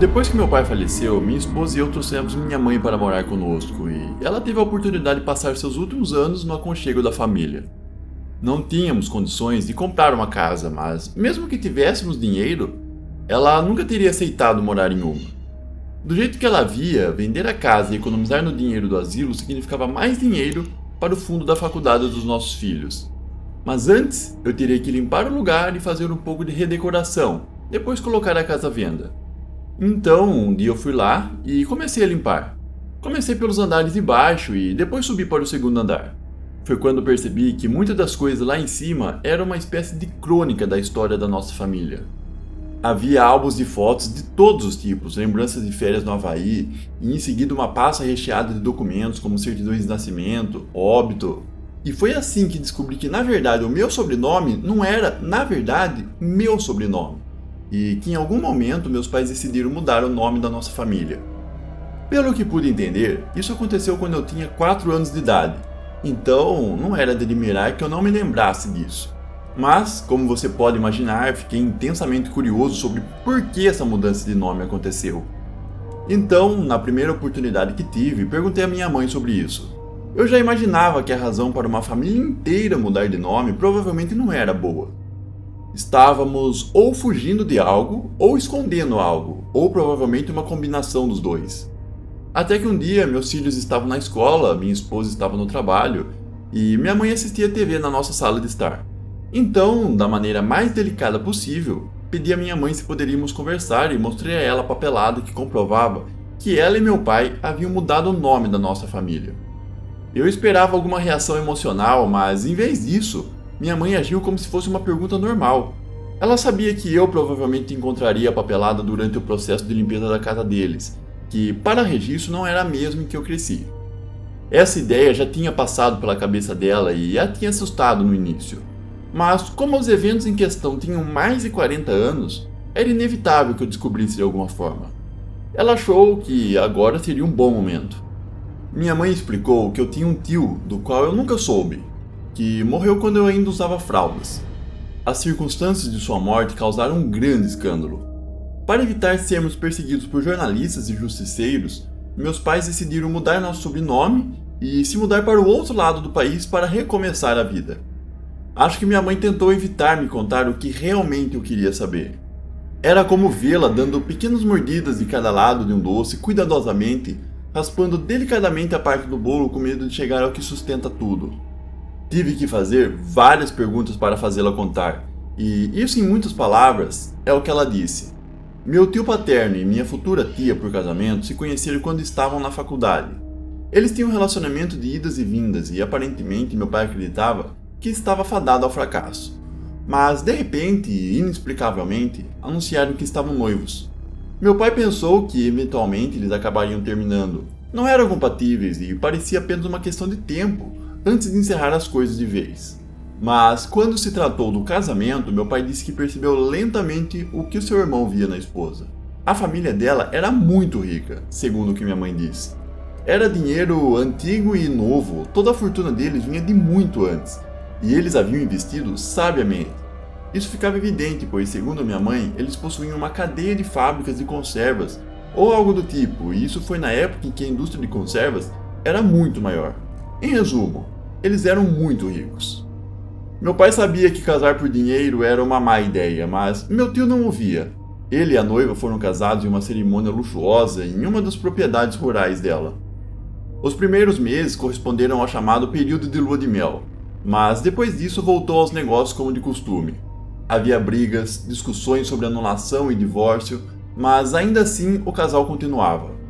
Depois que meu pai faleceu, minha esposa e eu trouxemos minha mãe para morar conosco e ela teve a oportunidade de passar seus últimos anos no aconchego da família. Não tínhamos condições de comprar uma casa, mas mesmo que tivéssemos dinheiro, ela nunca teria aceitado morar em uma. Do jeito que ela via, vender a casa e economizar no dinheiro do asilo significava mais dinheiro para o fundo da faculdade dos nossos filhos. Mas antes, eu teria que limpar o lugar e fazer um pouco de redecoração, depois colocar a casa à venda. Então, um dia eu fui lá e comecei a limpar. Comecei pelos andares de baixo e depois subi para o segundo andar. Foi quando percebi que muitas das coisas lá em cima eram uma espécie de crônica da história da nossa família. Havia álbuns de fotos de todos os tipos, lembranças de férias no Havaí, e em seguida uma pasta recheada de documentos como certidões de nascimento, óbito. E foi assim que descobri que na verdade o meu sobrenome não era, na verdade, meu sobrenome. E que em algum momento meus pais decidiram mudar o nome da nossa família. Pelo que pude entender, isso aconteceu quando eu tinha 4 anos de idade, então não era de admirar que eu não me lembrasse disso. Mas, como você pode imaginar, fiquei intensamente curioso sobre por que essa mudança de nome aconteceu. Então, na primeira oportunidade que tive, perguntei à minha mãe sobre isso. Eu já imaginava que a razão para uma família inteira mudar de nome provavelmente não era boa. Estávamos ou fugindo de algo, ou escondendo algo, ou provavelmente uma combinação dos dois. Até que um dia meus filhos estavam na escola, minha esposa estava no trabalho, e minha mãe assistia TV na nossa sala de estar. Então, da maneira mais delicada possível, pedi à minha mãe se poderíamos conversar e mostrei a ela a papelada que comprovava que ela e meu pai haviam mudado o nome da nossa família. Eu esperava alguma reação emocional, mas em vez disso, minha mãe agiu como se fosse uma pergunta normal. Ela sabia que eu provavelmente encontraria a papelada durante o processo de limpeza da casa deles, que para registro não era a mesma em que eu cresci. Essa ideia já tinha passado pela cabeça dela e a tinha assustado no início. Mas como os eventos em questão tinham mais de 40 anos, era inevitável que eu descobrisse de alguma forma. Ela achou que agora seria um bom momento. Minha mãe explicou que eu tinha um tio do qual eu nunca soube, que morreu quando eu ainda usava fraldas. As circunstâncias de sua morte causaram um grande escândalo. Para evitar sermos perseguidos por jornalistas e justiceiros, meus pais decidiram mudar nosso sobrenome e se mudar para o outro lado do país para recomeçar a vida. Acho que minha mãe tentou evitar me contar o que realmente eu queria saber. Era como vê-la dando pequenas mordidas de cada lado de um doce cuidadosamente, raspando delicadamente a parte do bolo com medo de chegar ao que sustenta tudo. Tive que fazer várias perguntas para fazê-la contar, e isso em muitas palavras é o que ela disse. Meu tio paterno e minha futura tia por casamento se conheceram quando estavam na faculdade. Eles tinham um relacionamento de idas e vindas e aparentemente meu pai acreditava que estava fadado ao fracasso. Mas de repente e inexplicavelmente anunciaram que estavam noivos. Meu pai pensou que eventualmente eles acabariam terminando. Não eram compatíveis e parecia apenas uma questão de tempo antes de encerrar as coisas de vez. Mas quando se tratou do casamento, meu pai disse que percebeu lentamente o que o seu irmão via na esposa. A família dela era muito rica, segundo o que minha mãe disse. Era dinheiro antigo e novo, toda a fortuna deles vinha de muito antes, e eles haviam investido sabiamente. Isso ficava evidente, pois, segundo minha mãe, eles possuíam uma cadeia de fábricas de conservas, ou algo do tipo, e isso foi na época em que a indústria de conservas era muito maior. Em resumo, eles eram muito ricos. Meu pai sabia que casar por dinheiro era uma má ideia, mas meu tio não ouvia. Ele e a noiva foram casados em uma cerimônia luxuosa em uma das propriedades rurais dela. Os primeiros meses corresponderam ao chamado período de lua de mel, mas depois disso voltou aos negócios como de costume. Havia brigas, discussões sobre anulação e divórcio, mas ainda assim o casal continuava.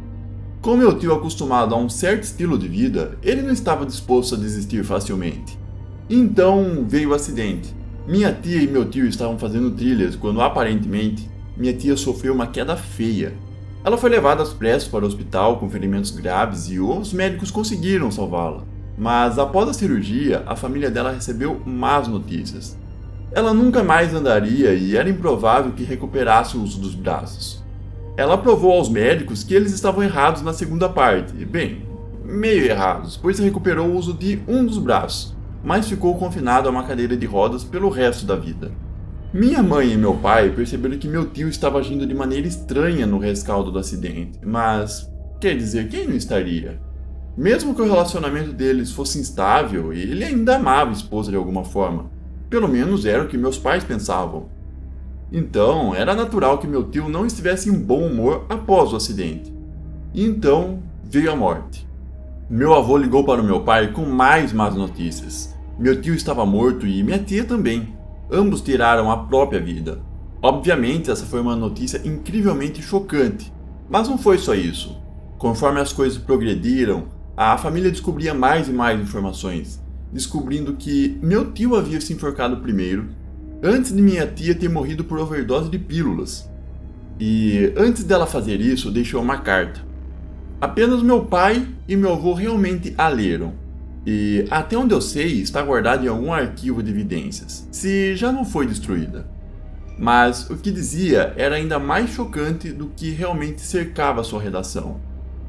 Com meu tio acostumado a um certo estilo de vida, ele não estava disposto a desistir facilmente. Então veio o acidente. Minha tia e meu tio estavam fazendo trilhas quando aparentemente minha tia sofreu uma queda feia. Ela foi levada às pressas para o hospital com ferimentos graves e os médicos conseguiram salvá-la. Mas após a cirurgia, a família dela recebeu más notícias. Ela nunca mais andaria e era improvável que recuperasse o uso dos braços. Ela provou aos médicos que eles estavam errados na segunda parte. Bem, meio errados, pois recuperou o uso de um dos braços, mas ficou confinado a uma cadeira de rodas pelo resto da vida. Minha mãe e meu pai perceberam que meu tio estava agindo de maneira estranha no rescaldo do acidente, mas quer dizer, quem não estaria? Mesmo que o relacionamento deles fosse instável, ele ainda amava a esposa de alguma forma. Pelo menos era o que meus pais pensavam. Então, era natural que meu tio não estivesse em bom humor após o acidente. E então veio a morte. Meu avô ligou para o meu pai com mais más notícias. Meu tio estava morto e minha tia também. Ambos tiraram a própria vida. Obviamente, essa foi uma notícia incrivelmente chocante. Mas não foi só isso. Conforme as coisas progrediram, a família descobria mais e mais informações, descobrindo que meu tio havia se enforcado primeiro, antes de minha tia ter morrido por overdose de pílulas. E antes dela fazer isso, deixou uma carta. Apenas meu pai e meu avô realmente a leram. E até onde eu sei, está guardada em algum arquivo de evidências, se já não foi destruída. Mas o que dizia era ainda mais chocante do que realmente cercava sua redação.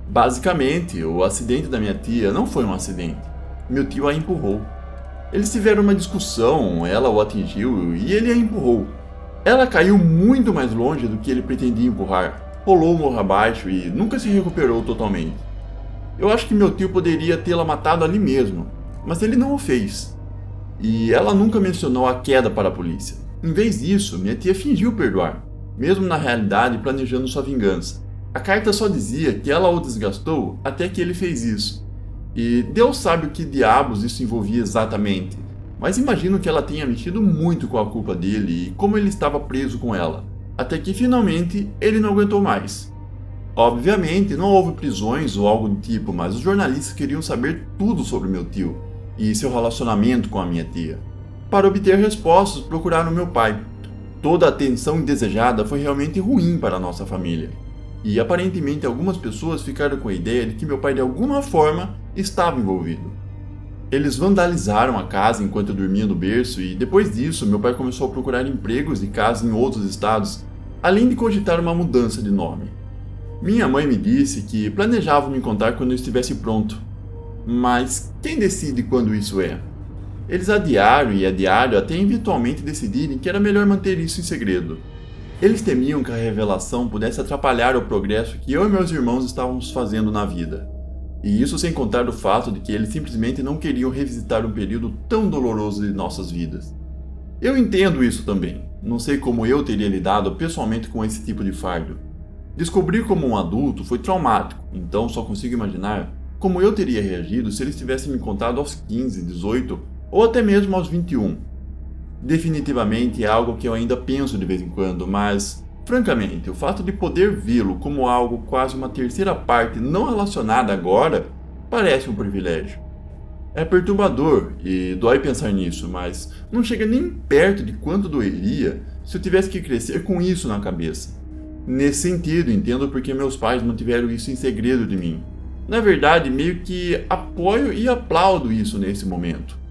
Basicamente, o acidente da minha tia não foi um acidente. Meu tio a empurrou. Eles tiveram uma discussão, ela o atingiu e ele a empurrou. Ela caiu muito mais longe do que ele pretendia empurrar, rolou o morro abaixo e nunca se recuperou totalmente. Eu acho que meu tio poderia tê-la matado ali mesmo, mas ele não o fez. E ela nunca mencionou a queda para a polícia. Em vez disso, minha tia fingiu perdoar, mesmo na realidade planejando sua vingança. A carta só dizia que ela o desgastou até que ele fez isso. E Deus sabe o que diabos isso envolvia exatamente, mas imagino que ela tenha mexido muito com a culpa dele e como ele estava preso com ela, até que finalmente ele não aguentou mais. Obviamente, não houve prisões ou algo do tipo, mas os jornalistas queriam saber tudo sobre meu tio e seu relacionamento com a minha tia. Para obter respostas, procuraram meu pai. Toda a atenção indesejada foi realmente ruim para a nossa família. E aparentemente algumas pessoas ficaram com a ideia de que meu pai de alguma forma estava envolvido. Eles vandalizaram a casa enquanto eu dormia no berço e depois disso meu pai começou a procurar empregos e casas em outros estados, além de cogitar uma mudança de nome. Minha mãe me disse que planejava me contar quando eu estivesse pronto. Mas quem decide quando isso é? Eles adiaram e adiaram até eventualmente decidirem que era melhor manter isso em segredo. Eles temiam que a revelação pudesse atrapalhar o progresso que eu e meus irmãos estávamos fazendo na vida. E isso sem contar o fato de que eles simplesmente não queriam revisitar um período tão doloroso de nossas vidas. Eu entendo isso também. Não sei como eu teria lidado pessoalmente com esse tipo de fardo. Descobrir como um adulto foi traumático, então só consigo imaginar como eu teria reagido se eles tivessem me contado aos 15, 18 ou até mesmo aos 21. Definitivamente é algo que eu ainda penso de vez em quando, mas, francamente, o fato de poder vê-lo como algo quase uma terceira parte não relacionada agora parece um privilégio. É perturbador e dói pensar nisso, mas não chega nem perto de quanto doeria se eu tivesse que crescer com isso na cabeça. Nesse sentido, entendo porque meus pais mantiveram isso em segredo de mim. Na verdade, meio que apoio e aplaudo isso nesse momento.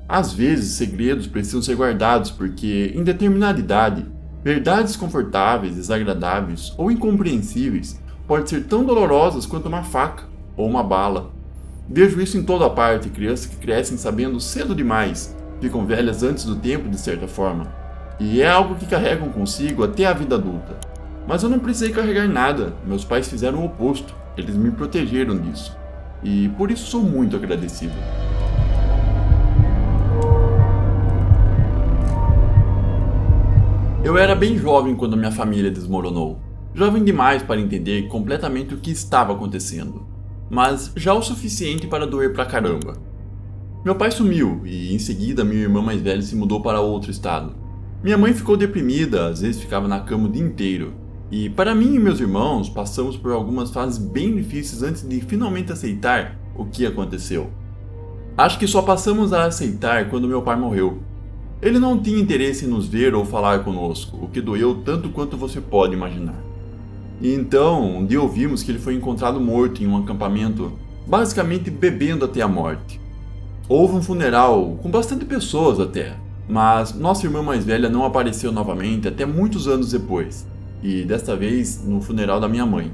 Às vezes, segredos precisam ser guardados porque, em determinada idade, verdades confortáveis, desagradáveis ou incompreensíveis podem ser tão dolorosas quanto uma faca ou uma bala. Vejo isso em toda parte, crianças que crescem sabendo cedo demais, ficam velhas antes do tempo de certa forma. E é algo que carregam consigo até a vida adulta. Mas eu não precisei carregar nada, meus pais fizeram o oposto, eles me protegeram disso. E por isso sou muito agradecido. Eu era bem jovem quando minha família desmoronou. Jovem demais para entender completamente o que estava acontecendo, mas já o suficiente para doer pra caramba. Meu pai sumiu e em seguida minha irmã mais velha se mudou para outro estado. Minha mãe ficou deprimida, às vezes ficava na cama o dia inteiro. E para mim e meus irmãos, passamos por algumas fases bem difíceis antes de finalmente aceitar o que aconteceu. Acho que só passamos a aceitar quando meu pai morreu. Ele não tinha interesse em nos ver ou falar conosco, o que doeu tanto quanto você pode imaginar. E então, um dia ouvimos que ele foi encontrado morto em um acampamento, basicamente bebendo até a morte. Houve um funeral, com bastante pessoas até, mas nossa irmã mais velha não apareceu novamente até muitos anos depois. E desta vez no funeral da minha mãe.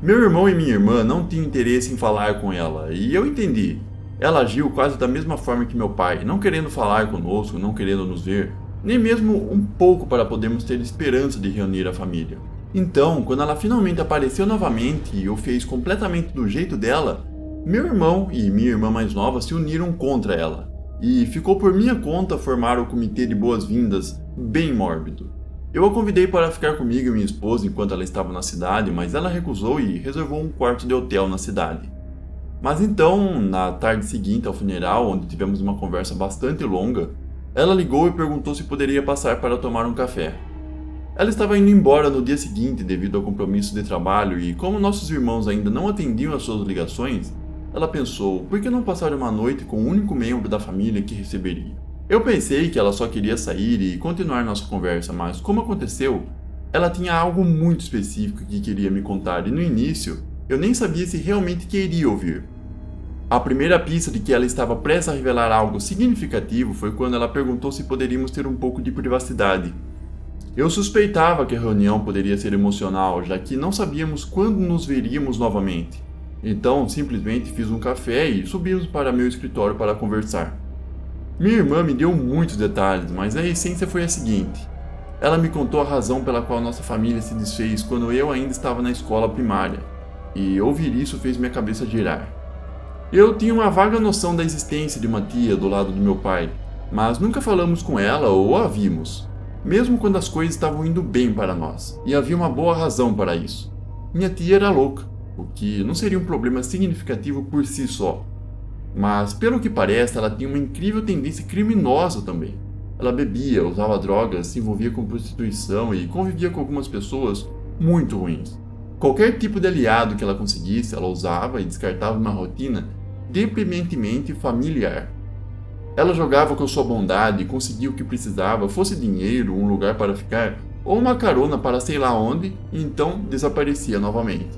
Meu irmão e minha irmã não tinham interesse em falar com ela, e eu entendi. Ela agiu quase da mesma forma que meu pai, não querendo falar conosco, não querendo nos ver. nem mesmo um pouco para podermos ter esperança de reunir a família. Então, quando ela finalmente apareceu novamente e o fez completamente do jeito dela, meu irmão e minha irmã mais nova se uniram contra ela, e ficou por minha conta formar o comitê de boas-vindas bem mórbido. Eu a convidei para ficar comigo e minha esposa enquanto ela estava na cidade, mas ela recusou e reservou um quarto de hotel na cidade. Mas então, na tarde seguinte ao funeral, onde tivemos uma conversa bastante longa, ela ligou e perguntou se poderia passar para tomar um café. Ela estava indo embora no dia seguinte devido ao compromisso de trabalho e, como nossos irmãos ainda não atendiam às suas ligações, ela pensou, por que não passar uma noite com o único membro da família que receberia? Eu pensei que ela só queria sair e continuar nossa conversa, mas como aconteceu, ela tinha algo muito específico que queria me contar e no início eu nem sabia se realmente queria ouvir. A primeira pista de que ela estava prestes a revelar algo significativo foi quando ela perguntou se poderíamos ter um pouco de privacidade. Eu suspeitava que a reunião poderia ser emocional, já que não sabíamos quando nos veríamos novamente. Então, simplesmente fiz um café e subimos para meu escritório para conversar. Minha irmã me deu muitos detalhes, mas a essência foi a seguinte. Ela me contou a razão pela qual nossa família se desfez quando eu ainda estava na escola primária, e ouvir isso fez minha cabeça girar. Eu tinha uma vaga noção da existência de uma tia do lado do meu pai, mas nunca falamos com ela ou a vimos, mesmo quando as coisas estavam indo bem para nós, e havia uma boa razão para isso. Minha tia era louca, o que não seria um problema significativo por si só. Mas, pelo que parece, ela tinha uma incrível tendência criminosa também. Ela bebia, usava drogas, se envolvia com prostituição e convivia com algumas pessoas muito ruins. Qualquer tipo de aliado que ela conseguisse, ela usava e descartava uma rotina deprimentemente familiar. Ela jogava com sua bondade e conseguia o que precisava, fosse dinheiro, um lugar para ficar ou uma carona para sei lá onde, e então desaparecia novamente.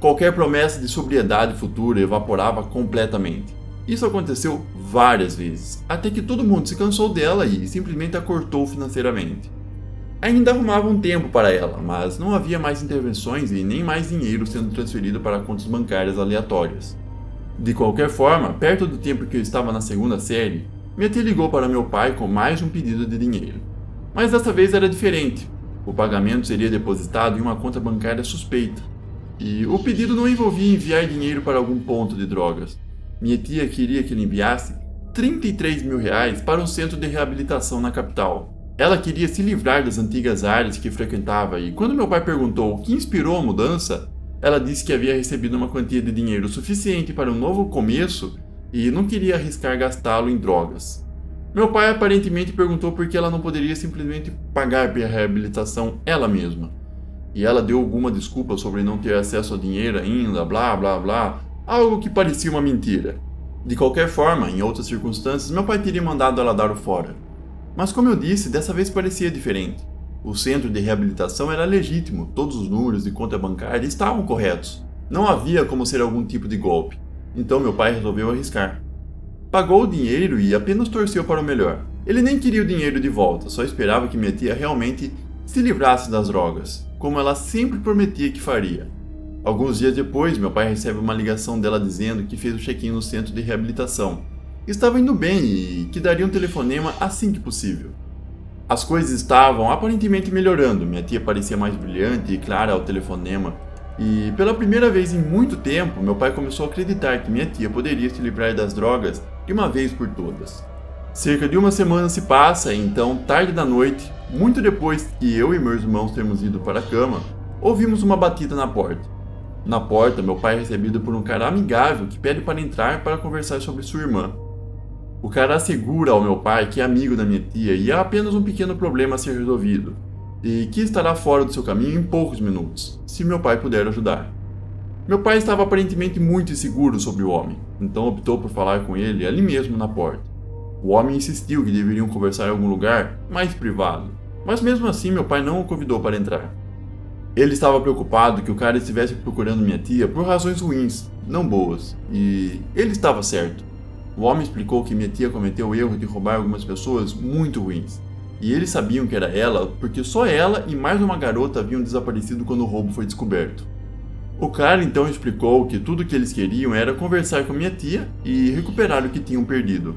Qualquer promessa de sobriedade futura evaporava completamente. Isso aconteceu várias vezes, até que todo mundo se cansou dela e simplesmente a cortou financeiramente. Ainda arrumava um tempo para ela, mas não havia mais intervenções e nem mais dinheiro sendo transferido para contas bancárias aleatórias. De qualquer forma, perto do tempo que eu estava na segunda série, minha tia ligou para meu pai com mais um pedido de dinheiro. Mas dessa vez era diferente. O pagamento seria depositado em uma conta bancária suspeita. E o pedido não envolvia enviar dinheiro para algum ponto de drogas. Minha tia queria que ele enviasse R$ 33 mil para um centro de reabilitação na capital. Ela queria se livrar das antigas áreas que frequentava e quando meu pai perguntou o que inspirou a mudança, ela disse que havia recebido uma quantia de dinheiro suficiente para um novo começo e não queria arriscar gastá-lo em drogas. Meu pai aparentemente perguntou por que ela não poderia simplesmente pagar pela reabilitação ela mesma. E ela deu alguma desculpa sobre não ter acesso ao dinheiro ainda, blá blá blá, algo que parecia uma mentira. De qualquer forma, em outras circunstâncias, meu pai teria mandado ela dar o fora. Mas como eu disse, dessa vez parecia diferente. O centro de reabilitação era legítimo, todos os números de conta bancária estavam corretos. Não havia como ser algum tipo de golpe. Então meu pai resolveu arriscar. Pagou o dinheiro e apenas torceu para o melhor. Ele nem queria o dinheiro de volta, só esperava que minha tia realmente se livrasse das drogas, como ela sempre prometia que faria. Alguns dias depois, meu pai recebe uma ligação dela dizendo que fez o check-in no centro de reabilitação. Estava indo bem e que daria um telefonema assim que possível. As coisas estavam aparentemente melhorando, minha tia parecia mais brilhante e clara ao telefonema, e pela primeira vez em muito tempo, meu pai começou a acreditar que minha tia poderia se livrar das drogas de uma vez por todas. Cerca de uma semana se passa e então, tarde da noite, muito depois que eu e meus irmãos termos ido para a cama, ouvimos uma batida na porta. Na porta, meu pai é recebido por um cara amigável que pede para entrar para conversar sobre sua irmã. O cara assegura ao meu pai que é amigo da minha tia e há apenas um pequeno problema a ser resolvido, e que estará fora do seu caminho em poucos minutos, se meu pai puder ajudar. Meu pai estava aparentemente muito inseguro sobre o homem, então optou por falar com ele ali mesmo na porta. O homem insistiu que deveriam conversar em algum lugar mais privado, mas mesmo assim meu pai não o convidou para entrar. Ele estava preocupado que o cara estivesse procurando minha tia por razões ruins, não boas, e ele estava certo. O homem explicou que minha tia cometeu o erro de roubar algumas pessoas muito ruins, e eles sabiam que era ela porque só ela e mais uma garota haviam desaparecido quando o roubo foi descoberto. O cara então explicou que tudo o que eles queriam era conversar com minha tia e recuperar o que tinham perdido.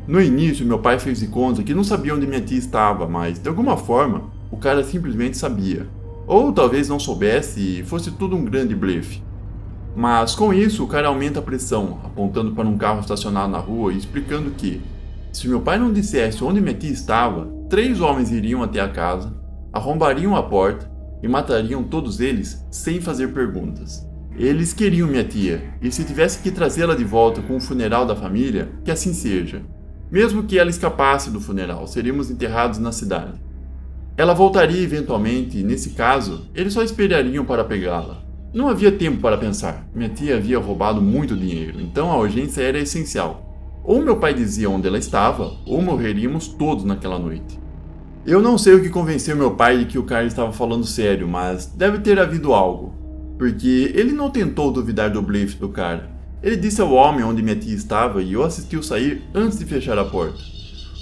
No início, meu pai fez de conta que não sabia onde minha tia estava, mas de alguma forma, o cara simplesmente sabia. Ou talvez não soubesse e fosse tudo um grande blefe. Mas com isso, o cara aumenta a pressão, apontando para um carro estacionado na rua e explicando que, se meu pai não dissesse onde minha tia estava, 3 homens iriam até a casa, arrombariam a porta e matariam todos eles sem fazer perguntas. Eles queriam minha tia, e se tivesse que trazê-la de volta com o funeral da família, que assim seja. Mesmo que ela escapasse do funeral, seríamos enterrados na cidade. Ela voltaria eventualmente e, nesse caso, eles só esperariam para pegá-la. Não havia tempo para pensar. Minha tia havia roubado muito dinheiro, então a urgência era essencial. Ou meu pai dizia onde ela estava, ou morreríamos todos naquela noite. Eu não sei o que convenceu meu pai de que o cara estava falando sério, mas deve ter havido algo. Porque ele não tentou duvidar do blefe do cara. Ele disse ao homem onde minha tia estava e eu assisti-o sair antes de fechar a porta.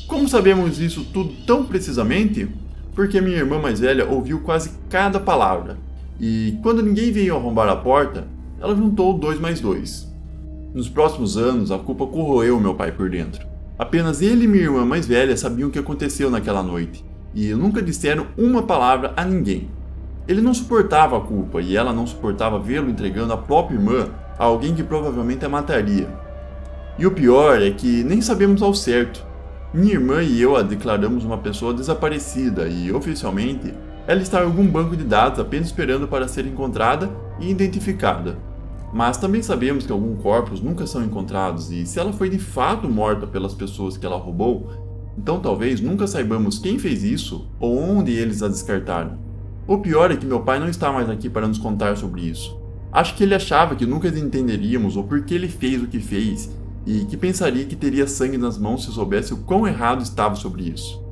Como sabemos isso tudo tão precisamente? Porque minha irmã mais velha ouviu quase cada palavra. E quando ninguém veio arrombar a porta, ela juntou 2 mais 2. Nos próximos anos, a culpa corroeu meu pai por dentro. Apenas ele e minha irmã mais velha sabiam o que aconteceu naquela noite, e nunca disseram uma palavra a ninguém. Ele não suportava a culpa, e ela não suportava vê-lo entregando a própria irmã a alguém que provavelmente a mataria. E o pior é que nem sabemos ao certo. Minha irmã e eu a declaramos uma pessoa desaparecida e, oficialmente, ela está em algum banco de dados apenas esperando para ser encontrada e identificada. Mas também sabemos que alguns corpos nunca são encontrados e se ela foi de fato morta pelas pessoas que ela roubou, então talvez nunca saibamos quem fez isso ou onde eles a descartaram. O pior é que meu pai não está mais aqui para nos contar sobre isso. Acho que ele achava que nunca entenderíamos o porquê ele fez o que fez e que pensaria que teria sangue nas mãos se soubesse o quão errado estava sobre isso.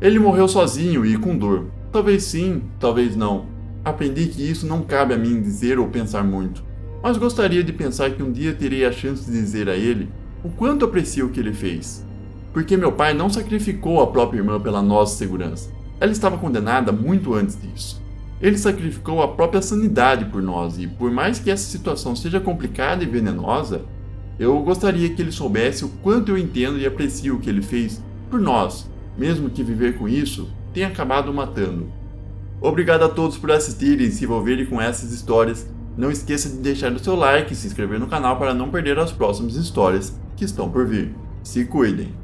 Ele morreu sozinho e com dor. Talvez sim, talvez não. Aprendi que isso não cabe a mim dizer ou pensar muito, mas gostaria de pensar que um dia terei a chance de dizer a ele o quanto aprecio o que ele fez. Porque meu pai não sacrificou a própria irmã pela nossa segurança. Ela estava condenada muito antes disso. Ele sacrificou a própria sanidade por nós e, por mais que essa situação seja complicada e venenosa, eu gostaria que ele soubesse o quanto eu entendo e aprecio o que ele fez por nós, mesmo que viver com isso tenha acabado matando. Obrigado a todos por assistirem e se envolverem com essas histórias. Não esqueça de deixar o seu like e se inscrever no canal para não perder as próximas histórias que estão por vir. Se cuidem!